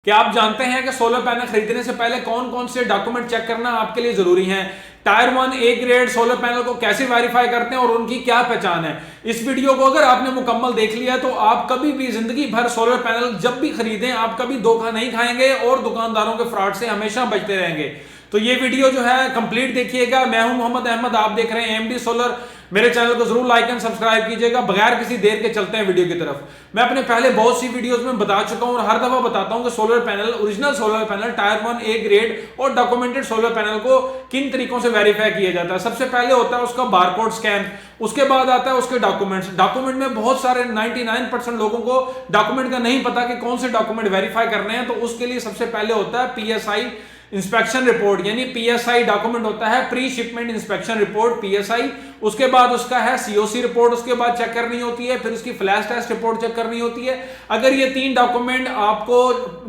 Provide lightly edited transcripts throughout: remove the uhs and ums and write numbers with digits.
क्या आप जानते हैं कि सोलर पैनल खरीदने से पहले कौन कौन से डॉक्यूमेंट चेक करना आपके लिए जरूरी हैं? Tyre 1 A grade solar panel को कैसे वेरीफाई करते हैं और उनकी क्या पहचान है? इस वीडियो को अगर आपने मुकम्मल देख लिया तो आप कभी भी जिंदगी भर सोलर पैनल जब भी खरीदें आप कभी धोखा नहीं खाएंगे और दुकानदारों के फ्रॉड से हमेशा बचते रहेंगे। तो ये वीडियो जो है कंप्लीट देखिएगा। मैं हूं मोहम्मद अहमद, आप देख रहे हैं एमडी सोलर। मेरे चैनल को जरूर लाइक एंड सब्सक्राइब कीजिएगा। बगैर किसी देर के चलते हैं वीडियो की तरफ। मैं अपने पहले बहुत सी वीडियोस में बता चुका हूं और हर दफा बताता हूं कि solar panel, original solar panel, tyre 1 A grade और डॉक्यूमेंटेड सोलर पैनल को किन तरीकों से वेरीफाई किया जाता है। सबसे पहले होता है उसका बारकोड स्कैन, उसके बाद आता है उसके डॉक्यूमेंट्स। डॉक्यूमेंट में बहुत सारे 99% लोगों को डॉक्यूमेंट का नहीं पता कि कौन से डॉक्यूमेंट वेरीफाई करने हैं। तो उसके लिए सबसे पहले होता है पीएसआई इंस्पेक्शन रिपोर्ट, यानी पीएसआई डॉक्यूमेंट होता है, pre shipment inspection report PSI. उसके बाद उसका है सीओसी रिपोर्ट, उसके बाद चेक करनी होती है। फिर उसकी फ्लैश टेस्ट रिपोर्ट चेक करनी होती है। अगर ये 3 डॉक्यूमेंट आपको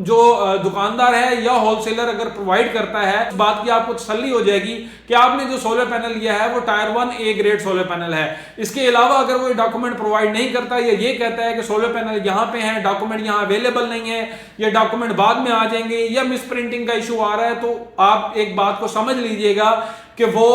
जो दुकानदार है या होलसेलर अगर प्रोवाइड करता है, इस बात की आपको तसल्ली हो जाएगी कि आपने जो सोलर पैनल लिया है वो tyre 1 A grade solar panel है। इसके अलावा अगर वो डॉक्यूमेंट प्रोवाइड नहीं करता या ये कहता है कि सोलर पैनल यहाँ पे है, डॉक्यूमेंट यहाँ अवेलेबल नहीं है, या डॉक्यूमेंट बाद में आ जाएंगे, या मिस प्रिंटिंग का इशू आ रहा है, तो आप एक बात को समझ लीजिएगा कि वो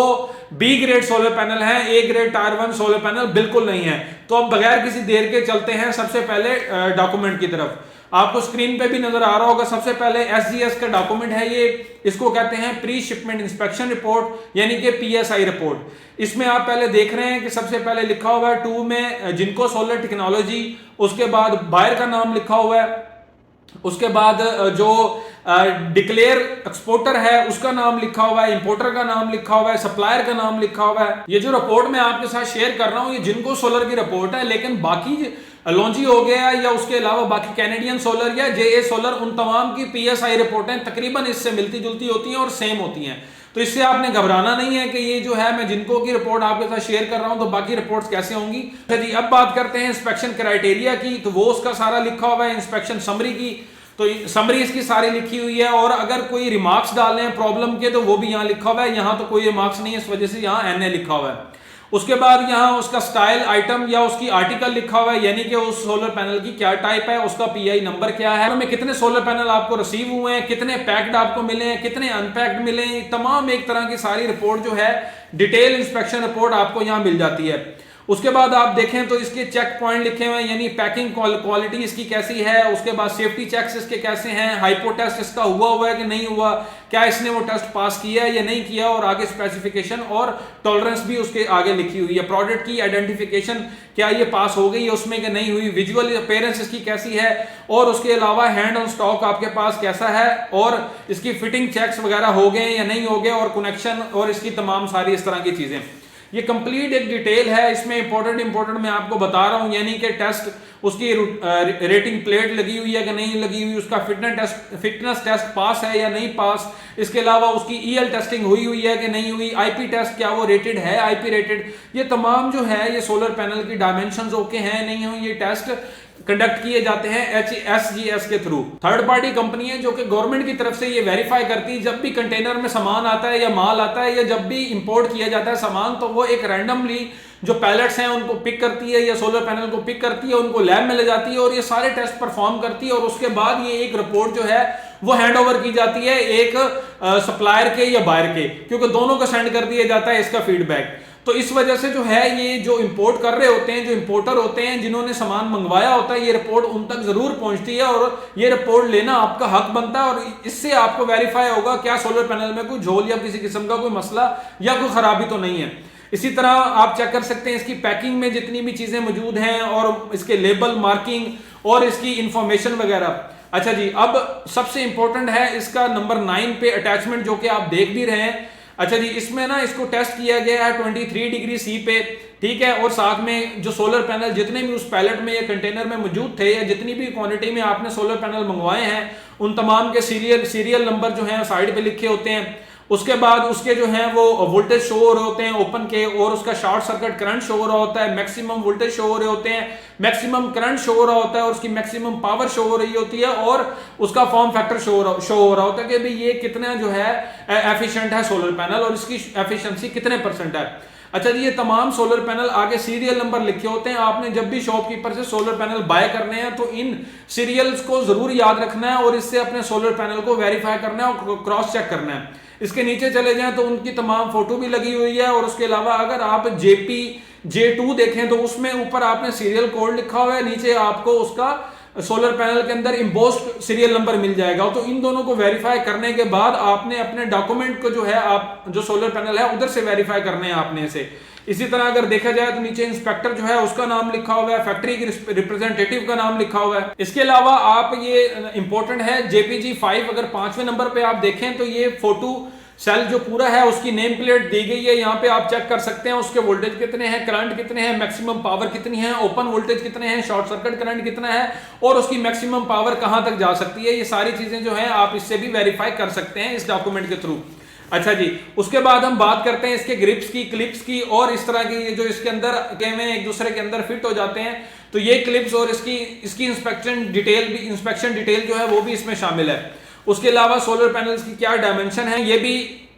बी ग्रेड सोलर पैनल है, A grade tyre 1 solar panel बिल्कुल नहीं है। तो अब बगैर किसी देर के चलते हैं सबसे पहले डॉक्यूमेंट की तरफ। आपको स्क्रीन पे भी नजर आ रहा होगा, सबसे पहले एसजीएस का डॉक्यूमेंट है ये। इसको कहते हैं प्री शिपमेंट इंस्पेक्शन रिपोर्ट, यानी कि पीएसआई रिपोर्ट। इसमें आप पहले देख रहे हैं कि सबसे पहले लिखा हुआ है 2 में जिनको सोलर टेक्नोलॉजी, उसके बाद बायर का नाम लिखा हुआ है, उसके बाद जो डिक्लेयर एक्सपोर्टर है उसका नाम लिखा हुआ है, इंपोर्टर का नाम लिखा हुआ है, सप्लायर का नाम लिखा हुआ है। ये जो रिपोर्ट मैं आपके साथ शेयर कर रहा हूं ये जिनको सोलर की रिपोर्ट है, लेकिन बाकी लॉन्जी हो गया या उसके अलावा बाकी कैनेडियन सोलर या जेए सोलर, उन तमाम की पीएसआई रिपोर्टें तकरीबन इससे मिलती जुलती होती हैं और सेम होती हैं। तो इससे आपने घबराना नहीं है कि ये जो है मैं जिनको की रिपोर्ट आपके साथ शेयर कर रहा हूं तो बाकी रिपोर्ट्स कैसे होंगी। जी, अब बात करते हैं इंस्पेक्शन क्राइटेरिया की। तो वो उसका सारा लिखा हुआ है। इंस्पेक्शन समरी की, तो समरी इसकी सारी लिखी हुई है, और अगर कोई रिमार्क्स डालने हैं प्रॉब्लम के तो वो भी यहाँ लिखा हुआ है। यहाँ तो कोई रिमार्क्स नहीं है, इस वजह से यहाँ एनए लिखा हुआ है। उसके बाद यहाँ उसका स्टाइल आइटम या उसकी आर्टिकल लिखा हुआ है, यानी कि उस सोलर पैनल की क्या टाइप है, उसका पीआई नंबर क्या है, में कितने सोलर पैनल आपको रिसीव हुए हैं, कितने पैक्ड आपको मिले हैं, कितने अनपैक्ड मिले हैं, तमाम एक तरह की सारी रिपोर्ट जो है डिटेल इंस्पेक्शन रिपोर्ट आपको यहाँ मिल जाती है। उसके बाद आप देखें तो इसके चेक पॉइंट लिखे हुए हैं, यानी पैकिंग क्वालिटी इसकी कैसी है। उसके बाद सेफ्टी चेक्स इसके कैसे हैं, हाइपो टेस्ट इसका हुआ है कि नहीं हुआ, क्या इसने वो टेस्ट पास किया है या नहीं किया, और आगे स्पेसिफिकेशन और टॉलरेंस भी उसके आगे लिखी हुई है। प्रोडक्ट की आइडेंटिफिकेशन क्या ये पास हो गई है उसमें कि नहीं हुई, विजुअल अपीयरेंस इसकी कैसी है, और उसके अलावा हैंड ऑन स्टॉक आपके पास कैसा है, और इसकी फिटिंग चेक्स वगैरह हो गए या नहीं हो गए, और कनेक्शन और इसकी तमाम सारी इस तरह की चीजें। ये कंप्लीट एक डिटेल है। इसमें इंपॉर्टेंट मैं आपको बता रहा हूं, यानी कि टेस्ट उसकी रेटिंग प्लेट लगी हुई है कि नहीं लगी हुई, उसका फिटनेस टेस्ट पास है या नहीं पास, इसके अलावा उसकी ईएल टेस्टिंग हुई है कि नहीं हुई, आईपी टेस्ट क्या वो रेटेड है, आईपी रेटेड, ये तमाम जो है ये सोलर पैनल की डायमेंशंस ओके हैं नहीं हुई, ये टेस्ट कंडक्ट किए जाते हैं एसजीएस के थ्रू। थर्ड पार्टी कंपनी है जो कि गवर्नमेंट की तरफ से ये वेरीफाई करती है जब भी कंटेनर में सामान आता है या माल आता है या जब भी इंपोर्ट किया जाता है सामान, तो वो एक रैंडमली जो पैलेट्स हैं उनको पिक करती है या सोलर पैनल को पिक करती है, उनको लैब में ले जाती है और ये सारे टेस्ट परफॉर्म करती है, और उसके बाद ये एक रिपोर्ट जो है वो हैंड ओवर की जाती है एक सप्लायर के या बायर के, क्योंकि दोनों को सेंड कर दिया जाता है इसका फीडबैक। तो इस वजह से जो है ये जो इंपोर्ट कर रहे होते हैं, जो इंपोर्टर होते हैं, जिन्होंने सामान मंगवाया होता है, ये रिपोर्ट उन तक जरूर पहुंचती है और ये रिपोर्ट लेना आपका हक बनता है, और इससे आपको वेरीफाई होगा क्या सोलर पैनल में कोई झोल या किसी किस्म का कोई मसला या कोई खराबी तो नहीं है। इसी तरह आप चेक कर सकते हैं इसकी पैकिंग में जितनी भी चीजें मौजूद हैं, और इसके लेबल, मार्किंग और इसकी इंफॉर्मेशन वगैरह। अच्छा जी, अब सबसे इंपॉर्टेंट है इसका नंबर 9 पे अटैचमेंट, जो कि आप देख भी रहे हैं। अच्छा जी, इसमें ना इसको टेस्ट किया गया है 23 डिग्री सी पे, ठीक है, और साथ में जो सोलर पैनल जितने भी उस पैलेट में या कंटेनर में मौजूद थे या जितनी भी क्वांटिटी में आपने सोलर पैनल मंगवाए हैं उन तमाम के सीरियल नंबर जो हैं साइड पे लिखे होते हैं। उसके बाद उसके जो हैं वो वोल्टेज शो हो रहे होते हैं ओपन के, और उसका शॉर्ट सर्किट करंट शो हो रहा होता है, मैक्सिमम वोल्टेज शो हो रहे होते हैं, मैक्सिमम करंट शो हो रहा होता है, और उसकी मैक्सिमम पावर शो हो रही होती है, और उसका फॉर्म फैक्टर शो हो रहा होता है कि भाई ये कितना जो है एफिशिएंट है सोलर पैनल और इसकी एफिशिएंसी कितने % है। अच्छा जी, ये तमाम सोलर पैनल आगे सीरियल नंबर लिखे होते हैं। आपने जब भी शॉपकीपर से सोलर पैनल बाय करने हैं तो इन सीरियल्स को जरूर याद रखना है और इससे अपने सोलर पैनल को वेरीफाई करना है और क्रॉस चेक करना है। इसके नीचे चले जाएं तो उनकी तमाम फोटो भी लगी हुई है और उसके अलावा अगर आप JP J2 देखें तो उसमें ऊपर आपने सीरियल कोड लिखा हुआ है, नीचे आपको उसका सोलर पैनल के अंदर इंपोज्ड सीरियल नंबर मिल जाएगा। तो इन दोनों को वेरीफाई करने के बाद आपने अपने डॉक्यूमेंट को जो है आप जो सोलर पैनल है उधर से वेरीफाई करने हैं आपने इसे। इसी तरह अगर देखा जाए तो नीचे इंस्पेक्टर जो है उसका नाम लिखा हुआ है, फैक्ट्री के रिप्रेजेंटेटिव का नाम लिखा हुआ है। इसके अलावा आप ये इंपॉर्टेंट है JPG5, अगर 5वें नंबर पे आप देखें तो ये फोटो सेल जो पूरा है उसकी नेम प्लेट दी गई है। यहाँ पे आप चेक कर सकते हैं उसके वोल्टेज कितने हैं, करंट कितने हैं, मैक्सिमम पावर कितनी है, ओपन वोल्टेज कितने हैं, शॉर्ट सर्किट करंट कितना है और उसकी मैक्सिमम पावर कहां तक जा सकती है। ये सारी चीजें जो है आप इससे भी वेरीफाई कर सकते हैं इस डॉक्यूमेंट के थ्रू। अच्छा जी, उसके बाद हम बात करते हैं इसके ग्रिप्स की, क्लिप्स की और इस तरह की जो इसके अंदर एक दूसरे के अंदर फिट हो जाते हैं। तो ये क्लिप्स और इसकी इंस्पेक्शन डिटेल जो है वो भी इसमें शामिल है। उसके अलावा सोलर पैनल्स की क्या डायमेंशन है ये भी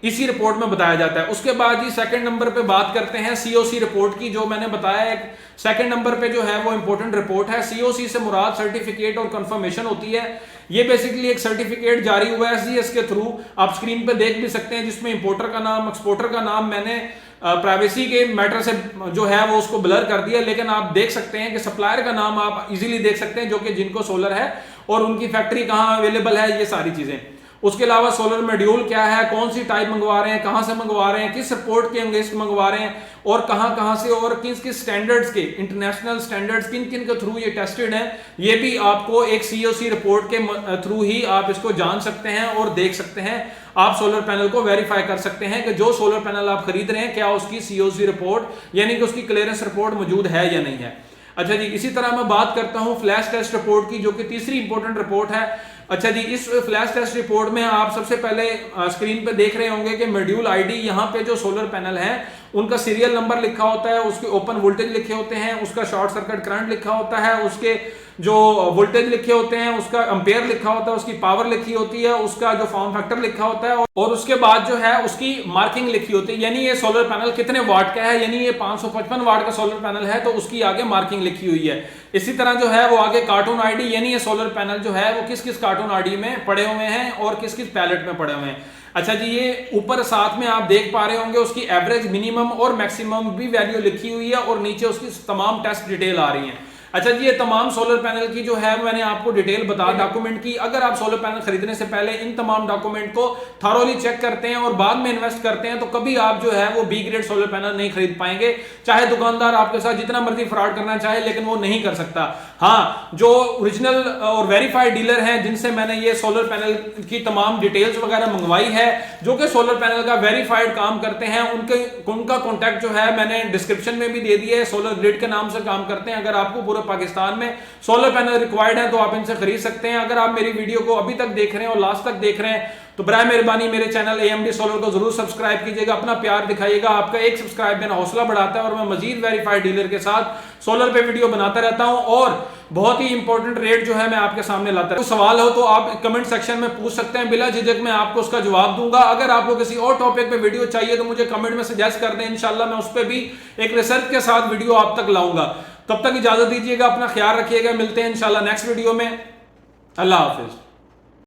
इसी रिपोर्ट में बताया जाता है। उसके बाद ही सेकंड नंबर पे बात करते हैं COC रिपोर्ट की, जो मैंने बताया सेकंड नंबर पे जो है वो इंपॉर्टेंट रिपोर्ट है। COC से मुराद सर्टिफिकेट और कंफर्मेशन होती है। ये बेसिकली एक सर्टिफिकेट जारी हुआ है SGS के थ्रू, आप स्क्रीन पे देख भी सकते हैं, जिसमें इंपोर्टर का नाम, एक्सपोर्टर का नाम, मैंने प्राइवेसी के मैटर से जो है वो उसको ब्लर कर दिया, लेकिन आप देख सकते हैं कि सप्लायर का नाम आप इजीली देख सकते हैं जो कि जिनको सोलर है और उनकी फैक्ट्री कहाँ अवेलेबल है, ये सारी चीजें। उसके अलावा सोलर मॉड्यूल क्या है, कौन सी टाइप मंगवा रहे हैं, कहां से मंगवा रहे हैं, किस सपोर्ट के अंगेस्ट मंगवा रहे हैं और कहां से और किस किस स्टैंडर्ड्स के, इंटरनेशनल स्टैंडर्ड्स किन किन के थ्रू ये टेस्टेड है, ये भी आपको एक COC रिपोर्ट के थ्रू ही आप इसको जान सकते हैं और देख सकते हैं। आप सोलर पैनल को वेरीफाई कर सकते हैं कि जो सोलर पैनल आप खरीद रहे हैं क्या उसकी COC रिपोर्ट यानी कि उसकी क्लियरेंस रिपोर्ट मौजूद है या नहीं है। अच्छा जी, इसी तरह मैं बात करता हूं फ्लैश टेस्ट रिपोर्ट की, जो कि तीसरी इंपॉर्टेंट रिपोर्ट है। अच्छा जी, इस फ्लैश टेस्ट रिपोर्ट में आप सबसे पहले स्क्रीन पे देख रहे होंगे कि मॉड्यूल ID, यहाँ पे जो सोलर पैनल है उनका सीरियल नंबर लिखा होता है, उसके ओपन वोल्टेज लिखे होते हैं, उसका शॉर्ट सर्किट करंट लिखा होता है, उसके जो वोल्टेज लिखे होते हैं, उसका एम्पेयर लिखा होता है, उसकी पावर लिखी होती है, उसका जो फॉर्म फैक्टर लिखा होता है और उसके बाद जो है उसकी मार्किंग लिखी होती है, यानी ये सोलर पैनल कितने वाट का है, यानी ये 555 वाट का सोलर पैनल है तो उसकी आगे मार्किंग लिखी हुई है। इसी तरह जो है वो आगे कार्टून ID, यानी ये सोलर पैनल जो है वो किस किस कार्टून ID में पड़े हुए हैं और किस किस पैलेट में पड़े हुए हैं। अच्छा जी, ये ऊपर साथ में आप देख पा रहे होंगे उसकी एवरेज, मिनिमम और मैक्सिमम भी वैल्यू लिखी हुई है और नीचे उसकी तमाम टेस्ट डिटेल आ रही है। अच्छा जी, ये तमाम सोलर पैनल की जो है मैंने आपको डिटेल बता डॉक्यूमेंट की। अगर आप सोलर पैनल खरीदने से पहले इन तमाम डॉक्यूमेंट को थॉरोली चेक करते हैं और बाद में इन्वेस्ट करते हैं तो कभी आप जो है वो B ग्रेड सोलर पैनल नहीं खरीद पाएंगे। चाहे दुकानदार आपके साथ जितना मर्जी फ्रॉड करना चाहे, लेकिन वो नहीं कर सकता। हाँ, जो ओरिजिनल और वेरीफाइड डीलर हैं जिनसे मैंने ये सोलर पैनल की तमाम डिटेल्स वगैरह मंगवाई है, जो कि सोलर पैनल का वेरीफाइड काम करते हैं, उनका कॉन्टैक्ट जो है मैंने डिस्क्रिप्शन में भी दे दिया है। सोलर ग्रिड के नाम से काम करते हैं। अगर आपको पूरे पाकिस्तान में सोलर पैनल रिक्वायर्ड है तो आप इनसे खरीद सकते हैं। अगर आप मेरी वीडियो को अभी तक देख रहे हैं और लास्ट तक देख रहे हैं तो बराए मेहरबानी मेरे चैनल AMD सोलर को जरूर सब्सक्राइब कीजिएगा, अपना प्यार दिखाइएगा। आपका एक सब्सक्राइब मेरा हौसला बढ़ाता है और मैं मजीद वेरीफाइड डीलर के साथ सोलर पे वीडियो बनाता रहता हूं और बहुत ही इंपॉर्टेंट रेट जो है मैं आपके सामने लाता हूं। कोई सवाल हो तो आप कमेंट सेक्शन में पूछ सकते हैं, बिला झिझक मैं आपको उसका जवाब दूंगा। अगर आपको किसी और टॉपिक पे वीडियो चाहिए तो मुझे कमेंट में सजेस्ट कर दें, इंशाल्लाह मैं उस पर भी एक रिसर्च के साथ वीडियो आप तक लाऊंगा। तब तक इजाजत दीजिएगा, अपना ख्याल रखिएगा, मिलते हैं इंशाल्लाह नेक्स्ट वीडियो में। अल्लाह हाफिज।